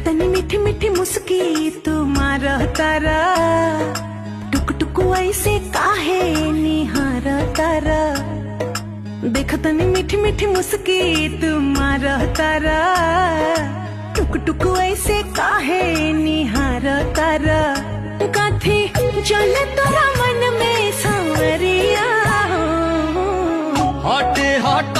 तनी मीठी मीठी मुस्की तुम्हारा तारा, टुक टुक ऐसे काहे निहार तारा। देख तनी मीठी मीठी मुस्की तुम्हारा तारा, टुक टुक ऐसे काहे निहार तारा। काथी चले तोरा मन में सांवरिया, हटे हट